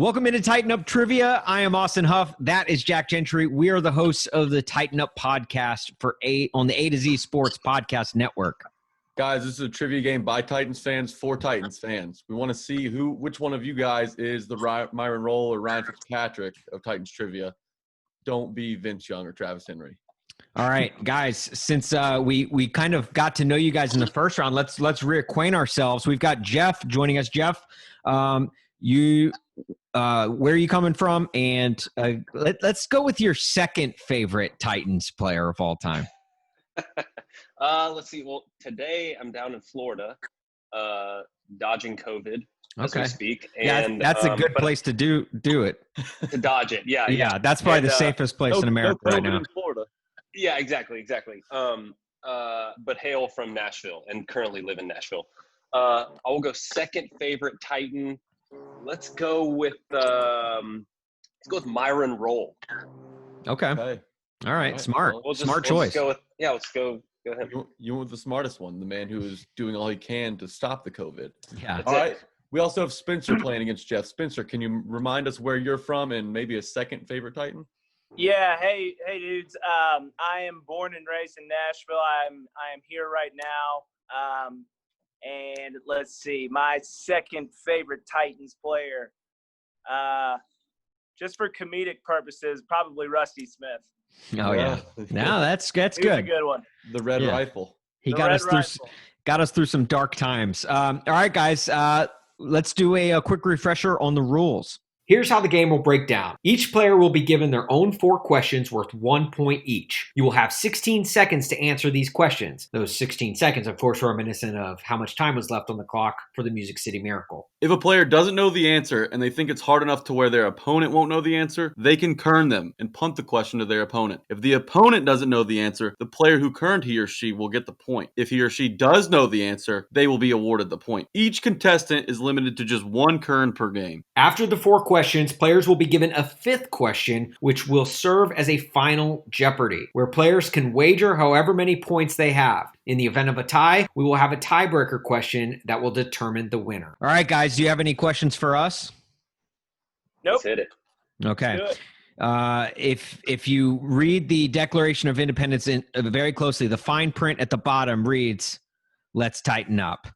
Welcome into Tighten Up Trivia. I am Austin Huff. That is Jack Gentry. We are the hosts of the Tighten Up podcast on the A to Z Sports Podcast Network. Guys, this is a trivia game by Titans fans for Titans fans. We want to see which one of you guys is the Myron Rolle or Ryan Fitzpatrick of Titans trivia. Don't be Vince Young or Travis Henry. All right, guys, since we kind of got to know you guys in the first round, let's reacquaint ourselves. We've got Jeff joining us. Jeff, where are you coming from? And let's go with your second favorite Titans player of all time. Let's see. Well, today I'm down in Florida, dodging COVID as we speak. And, yeah, that's a good place to do it. To dodge it, yeah. Yeah, that's probably the safest place in America right now. In Florida. Yeah, exactly. But hail from Nashville and currently live in Nashville. I will go second favorite Titan. Let's go with Myron Rolle. Okay. All right. Smart. Smart choice. Let's go ahead. You went with the smartest one, the man who is doing all he can to stop the COVID. Yeah. All right. We also have Spencer playing against Jeff. Spencer, can you remind us where you're from and maybe a second favorite Titan? Yeah. Hey, dudes. I am born and raised in Nashville. I am here right now. And let's see, my second favorite Titans player, just for comedic purposes, probably Rusty Smith. Oh yeah. No, that's good. He's a good one. The Red Rifle. He got us through some dark times. All right, guys. Let's do a quick refresher on the rules. Here's how the game will break down. Each player will be given their own 4 questions worth 1 point each. You will have 16 seconds to answer these questions. Those 16 seconds, of course, are reminiscent of how much time was left on the clock for the Music City Miracle. If a player doesn't know the answer and they think it's hard enough to where their opponent won't know the answer, they can kern them and punt the question to their opponent. If the opponent doesn't know the answer, the player who kerned he or she will get the point. If he or she does know the answer, they will be awarded the point. Each contestant is limited to just 1 kern per game. After the 4 questions, players will be given a 5th question, which will serve as a final Jeopardy, where players can wager however many points they have. In the event of a tie, we will have a tiebreaker question that will determine the winner. All right, guys, do you have any questions for us? Nope. Let's hit it. Okay. If you read the Declaration of Independence very closely, the fine print at the bottom reads, "Let's tighten up."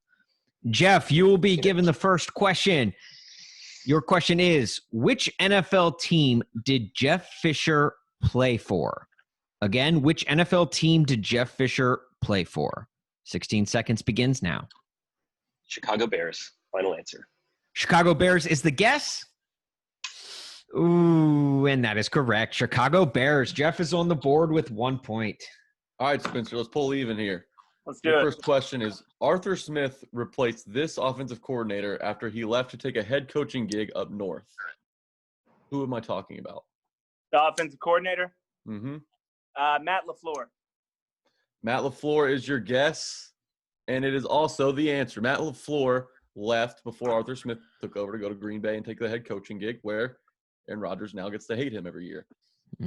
Jeff, you will be given the first question. Your question is, which NFL team did Jeff Fisher play for? Again, which NFL team did Jeff Fisher play for? 16 seconds begins now. Chicago Bears. Final answer. Chicago Bears is the guess? Ooh, and that is correct. Chicago Bears. Jeff is on the board with 1 point. All right, Spencer, let's pull even here. Let's do Your it. first question is, Arthur Smith replaced this offensive coordinator after he left to take a head coaching gig up north. Who am I talking about? The offensive coordinator, Mm-hmm. Matt LaFleur. Matt LaFleur is your guess, and it is also the answer. Matt LaFleur left before Arthur Smith took over to go to Green Bay and take the head coaching gig, where Aaron Rodgers now gets to hate him every year.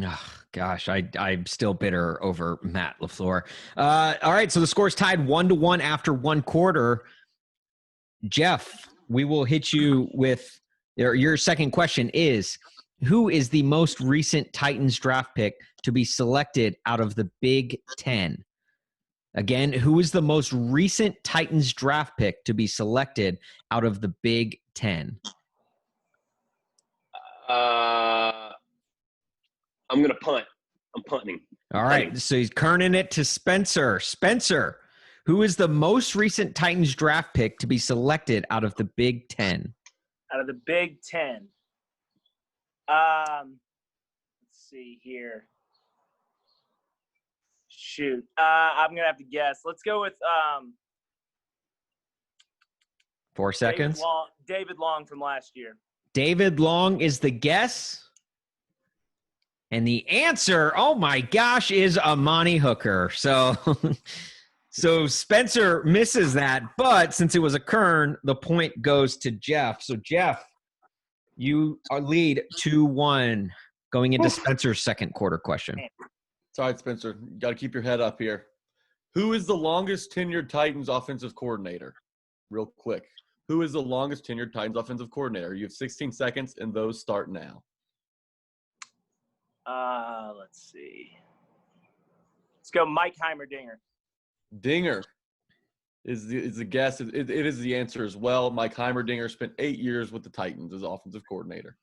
Oh, gosh, I'm still bitter over Matt LaFleur. All right, so the score's tied 1-1 after 1 quarter. Jeff, we will hit you with your second question is, who is the most recent Titans draft pick to be selected out of the Big Ten? Again, who is the most recent Titans draft pick to be selected out of the Big Ten? I'm going to punt. I'm punting. All right, so he's kerning it to Spencer. Spencer, who is the most recent Titans draft pick to be selected out of the Big Ten? Out of the Big Ten. Let's see here. Shoot. I'm going to have to guess. Let's go with 4 seconds. David Long from last year. David Long is the guess. And the answer, oh my gosh, is Amani Hooker. So Spencer misses that, but since it was a kern, the point goes to Jeff. So Jeff, you lead 2-1 going into Spencer's second quarter question. It's all right, Spencer. You got to keep your head up here. Who is the longest tenured Titans offensive coordinator? Real quick. Who is the longest tenured Titans offensive coordinator? You have 16 seconds, and those start now. Let's see. Let's go Mike Heimerdinger. Dinger is the guess. It is the answer as well. Mike Heimerdinger spent 8 years with the Titans as offensive coordinator.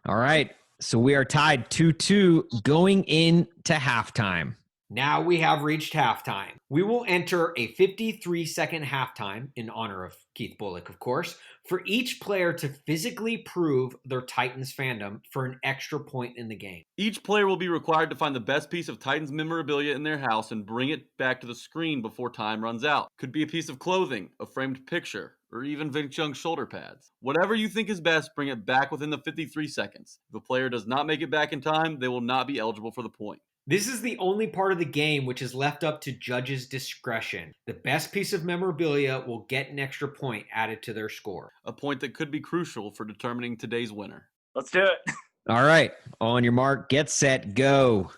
All right. So we are tied 2-2 going into halftime. Now we have reached halftime. We will enter a 53-second halftime in honor of Keith Bullock, of course, for each player to physically prove their Titans fandom for an extra point in the game. Each player will be required to find the best piece of Titans memorabilia in their house and bring it back to the screen before time runs out. Could be a piece of clothing, a framed picture, or even Vince Young's shoulder pads. Whatever you think is best, bring it back within the 53 seconds. If the player does not make it back in time, they will not be eligible for the point. This is the only part of the game which is left up to judges' discretion. The best piece of memorabilia will get an extra point added to their score. A point that could be crucial for determining today's winner. Let's do it. All right. On your mark, get set, go.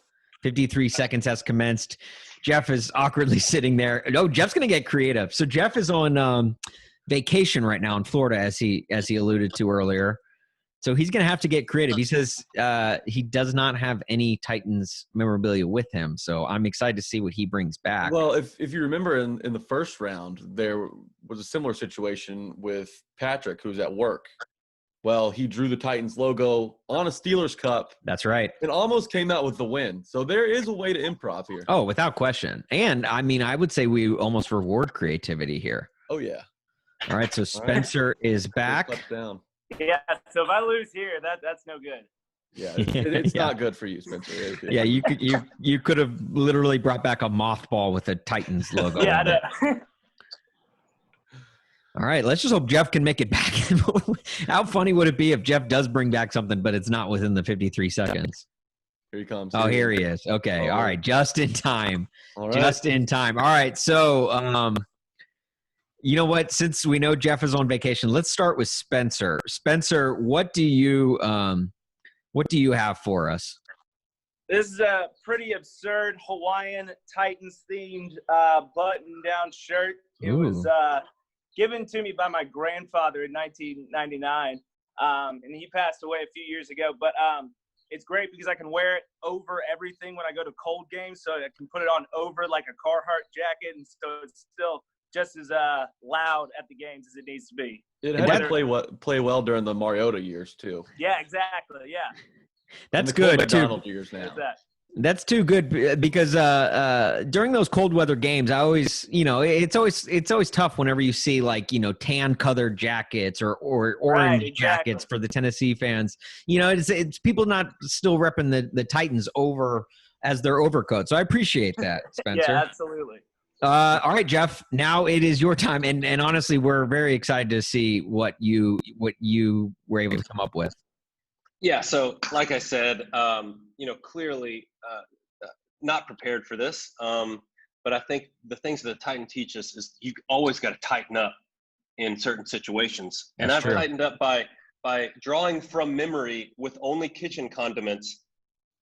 53 seconds has commenced. Jeff is awkwardly sitting there. No, Jeff's going to get creative. So Jeff is on vacation right now in Florida, as he alluded to earlier. So he's going to have to get creative. He says he does not have any Titans memorabilia with him. So I'm excited to see what he brings back. Well, if you remember in the first round, there was a similar situation with Patrick, who's at work. Well, he drew the Titans logo on a Steelers cup. That's right. It almost came out with the win. So there is a way to improv here. Oh, without question. And, I mean, I would say we almost reward creativity here. Oh, yeah. All right, so Spencer is back. Down. Yeah, so if I lose here, that's no good. Yeah, it's not good for you, Spencer. Yeah, you could have literally brought back a mothball with a Titans logo. Yeah, I know. All right, let's just hope Jeff can make it back. How funny would it be if Jeff does bring back something, but it's not within the 53 seconds? Here he comes. Oh, here he is. Okay, all right, just in time. All right. Just in time. All right, so you know what? Since we know Jeff is on vacation, let's start with Spencer. Spencer, what do you have for us? This is a pretty absurd Hawaiian Titans themed button-down shirt. It was given to me by my grandfather in 1999, and he passed away a few years ago. But it's great because I can wear it over everything when I go to cold games, so I can put it on over like a Carhartt jacket, and so it's still just as loud at the games as it needs to be. It had to play well during the Mariota years too. Yeah, exactly. Yeah, that's good too. Years now. That's too good because during those cold weather games, I always, it's always tough whenever you see like tan colored jackets or orange jackets for the Tennessee fans. It's people not still repping the Titans over as their overcoat. So I appreciate that, Spencer. Yeah, absolutely. All right, Jeff. Now it is your time, and honestly, we're very excited to see what you were able to come up with. Yeah. So, like I said, clearly not prepared for this, but I think the things that the Titan teach us is you always got to tighten up in certain situations, and I've tightened up by drawing from memory with only kitchen condiments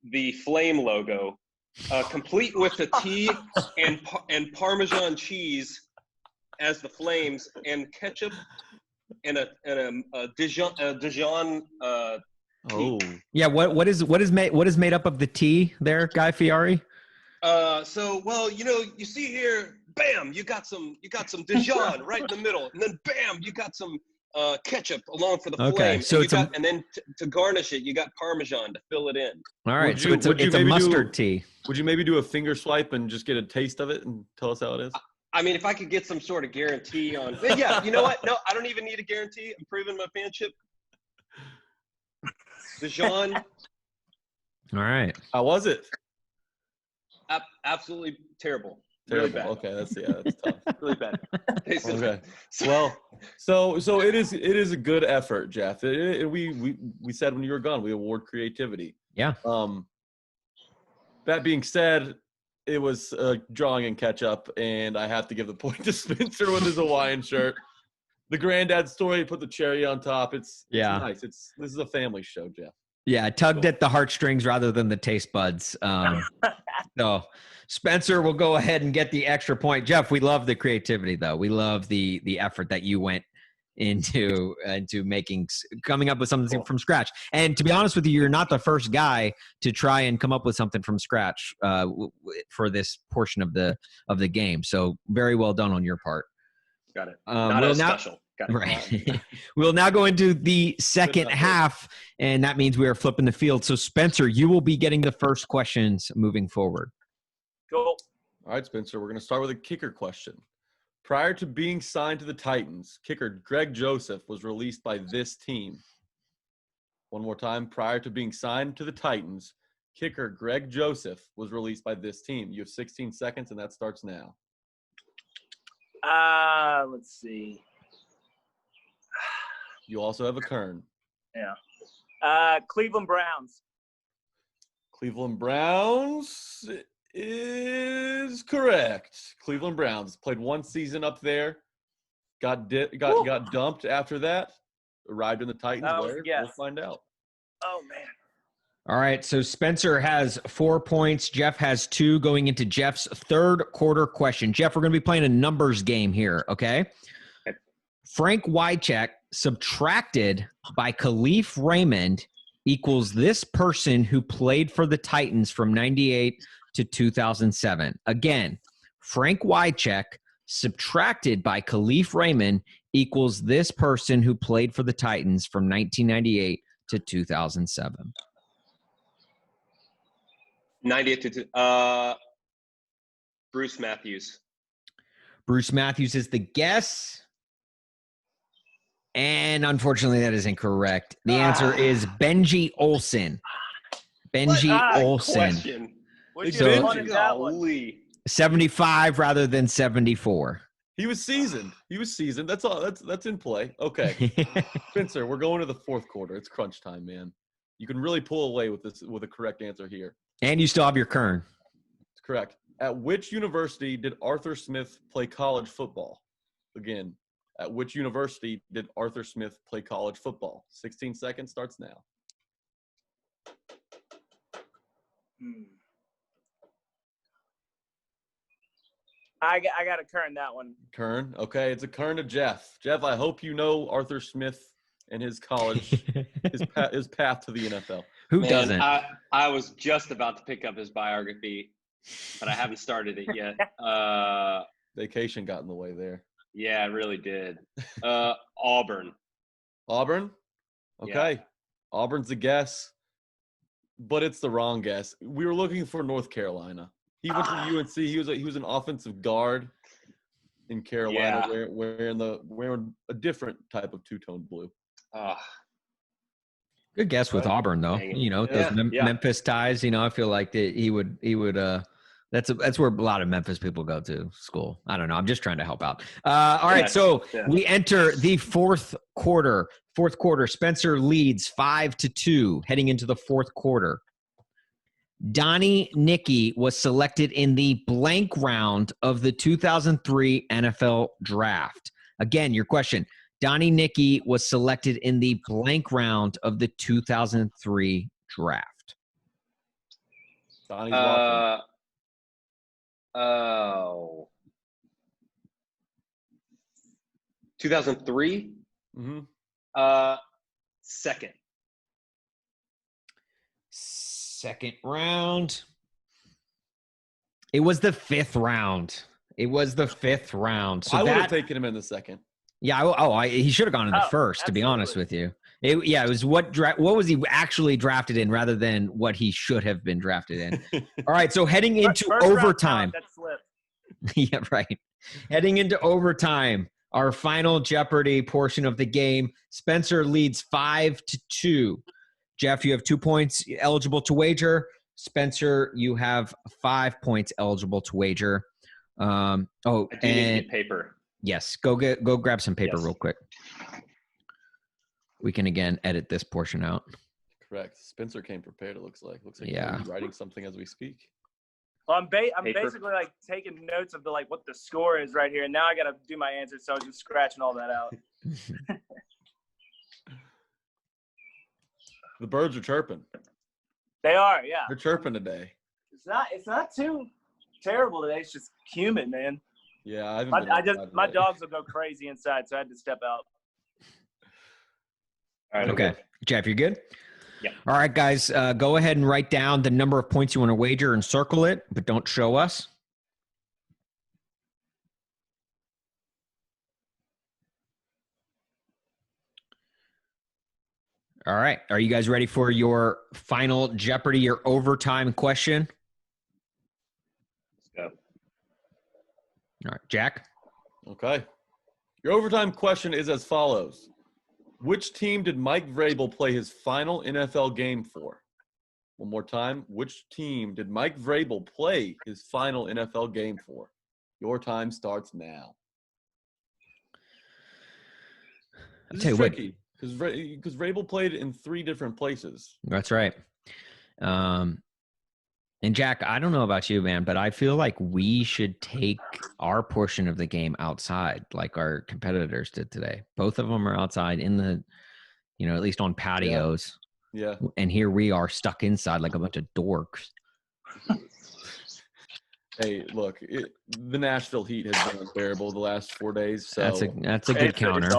the flame logo. Complete with the T and Parmesan cheese as the flames, and ketchup and a Dijon. Yeah. What is made up of the T there, Guy Fieri? You see here, bam, you got some Dijon right in the middle, and then bam, you got some ketchup along for the flame. Okay, so and then to garnish it, you got Parmesan to fill it in. All right, so it's a mustard tea. Would you maybe do a finger swipe and just get a taste of it and tell us how it is? I mean, if I could get some sort of guarantee on, yeah, you know what? No, I don't even need a guarantee. I'm proving my fanship. Dijon. All right. How was it? Absolutely terrible. Terrible. Really bad. Okay, that's tough. Really bad. Okay. Well, so it is a good effort, Jeff. We said when you were gone, we award creativity. Yeah. That being said, it was drawing and catch up, and I have to give the point to Spencer with his Hawaiian shirt. The granddad story, put the cherry on top. It's nice. This is a family show, Jeff. Yeah, tugged at the heartstrings rather than the taste buds. So Spencer will go ahead and get the extra point. Jeff, we love the creativity, though. We love the effort that you went into coming up with something from scratch. And to be honest with you, you're not the first guy to try and come up with something from scratch for this portion of the game. So very well done on your part. Got it. Not as special. Got it. Right. We'll now go into the second half, and that means we are flipping the field. So Spencer, you will be getting the first questions moving forward. Cool. All right, Spencer, we're going to start with a kicker question. Prior to being signed to the Titans, kicker Greg Joseph was released by this team. One more time. Prior to being signed to the Titans, kicker Greg Joseph was released by this team. You have 16 seconds, and that starts now. Let's see. You also have a Kern. Yeah. Cleveland Browns. Cleveland Browns is correct. Cleveland Browns played one season up there, got dumped after that, arrived in the Titans. We'll find out. Oh, man. All right, so Spencer has 4 points. Jeff has 2 going into Jeff's third quarter question. Jeff, we're going to be playing a numbers game here, okay? Frank Wycheck subtracted by Khalif Raymond equals this person who played for the Titans from 98 to 2007. Again, Frank Wycheck subtracted by Khalif Raymond equals this person who played for the Titans from 1998 to 2007. 98 to Bruce Matthews. Bruce Matthews is the guess. And unfortunately, that is incorrect. The answer is Benji Olsen. Benji Olsen. So, 75 rather than 74. He was seasoned. That's all. That's in play. Okay. Spencer, we're going to the fourth quarter. It's crunch time, man. You can really pull away with a correct answer here. And you still have your Kern. That's correct. At which university did Arthur Smith play college football? Again, at which university did Arthur Smith play college football? 16 seconds starts now. I got to Kern that one. Kern. Okay, it's a Kern to Jeff. Jeff, I hope you know Arthur Smith and his college, his path to the NFL. Who doesn't? I was just about to pick up his biography, but I haven't started it yet. Vacation got in the way there. Yeah, it really did. Auburn. Auburn? Okay. Yeah. Auburn's a guess, but it's the wrong guess. We were looking for North Carolina. He went to UNC. He was an offensive guard in Carolina, wearing a different type of two-tone blue. Good guess with Auburn, though. You know, those Memphis ties. You know, I feel like that he would. That's where a lot of Memphis people go to school. I don't know. I'm just trying to help out. All right, so we enter the fourth quarter. Spencer leads 5-2 heading into the fourth quarter. Donnie Nicky was selected in the blank round of the 2003 NFL Draft. Again, your question. Donnie Nicky was selected in the blank round of the 2003 Draft. Donnie's watching. 2003? Mm-hmm. Second round. It was the fifth round. So I would have taken him in the second. Yeah. He should have gone in the first, to be honest with you. It was what was he actually drafted in rather than what he should have been drafted in. All right. So heading into overtime. That slipped. Yeah, right. Heading into overtime, our final Jeopardy portion of the game. Spencer leads 5-2. Jeff, you have 2 points eligible to wager. Spencer, you have 5 points eligible to wager. I do need paper. Yes, go grab some paper real quick. We can again edit this portion out. Correct. Spencer came prepared. It looks like he's writing something as we speak. Well, I'm basically like taking notes of what the score is right here, and now I got to do my answer. So I was just scratching all that out. The birds are chirping. They are, yeah. They're chirping today. It's not too terrible today. It's just humid, man. Yeah, my dogs will go crazy inside, so I had to step out. All right. Okay. Jeff, you're good? Yeah. All right, guys. Go ahead and write down the number of points you want to wager and circle it, but don't show us. All right. Are you guys ready for your final Jeopardy, your overtime question? Let's go. All right, Jack. Okay. Your overtime question is as follows. Which team did Mike Vrabel play his final NFL game for? One more time. Which team did Mike Vrabel play his final NFL game for? Your time starts now. This is tricky because Vrabel played in 3 different places. That's right. And Jack, I don't know about you, man, but I feel like we should take our portion of the game outside like our competitors did today. Both of them are outside in the, at least on patios. Yeah. And here we are stuck inside like a bunch of dorks. Hey, look, the Nashville heat has been unbearable the last 4 days. So that's a good counter.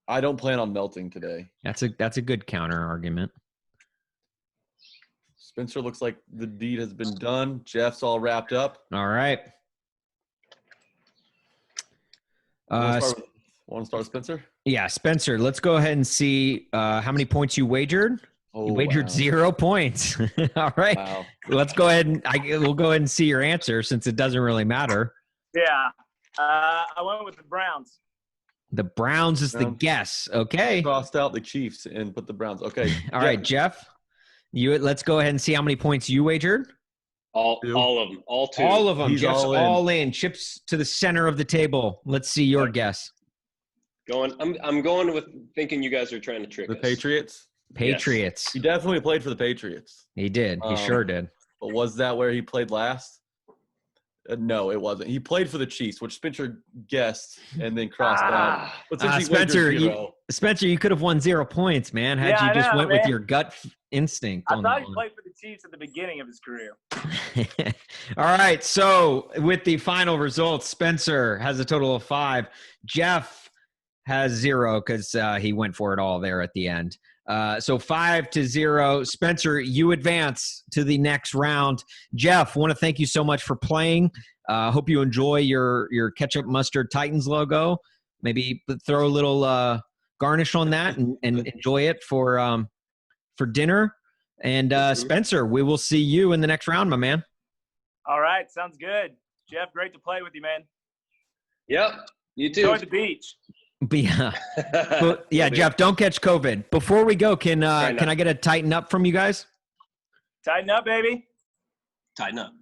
I don't plan on melting today. That's a good counter argument. Spencer looks like the deed has been done. Jeff's all wrapped up. All right. Want to start with Spencer? Yeah, Spencer, let's go ahead and see how many points you wagered. You wagered 0 points. All right. Wow. Let's go ahead and we'll go ahead and see your answer since it doesn't really matter. Yeah. I went with the Browns. The Browns is the guess. Okay. Crossed out the Chiefs and put the Browns. Okay. All right, Jeff. Let's go ahead and see how many points you wagered. All of them. All 2. All of them. He's Jeff's all in. Chips to the center of the table. Let's see your guess. I'm going with thinking you guys are trying to trick The us. Patriots? Patriots. He definitely played for the Patriots. He did. He sure did. But was that where he played last? No, it wasn't. He played for the Chiefs, which Spencer guessed and then crossed out. But since he wagered 0, Spencer, you could have won 0 points, man. Had you just went with your gut instinct. I thought he played for the Chiefs at the beginning of his career. All right. So with the final results, Spencer has a total of 5. Jeff has 0 because he went for it all there at the end. So 5-0. Spencer, you advance to the next round. Jeff, want to thank you so much for playing. Hope you enjoy your ketchup mustard Titans logo. Maybe throw a little garnish on that and enjoy it for dinner. And Spencer, we will see you in the next round, my man. All right, sounds good. Jeff, great to play with you, man. Yep, you too. Enjoy the beach. But yeah, Jeff, don't catch COVID. Before we go, can I get a tighten up from you guys? Tighten up, baby. Tighten up.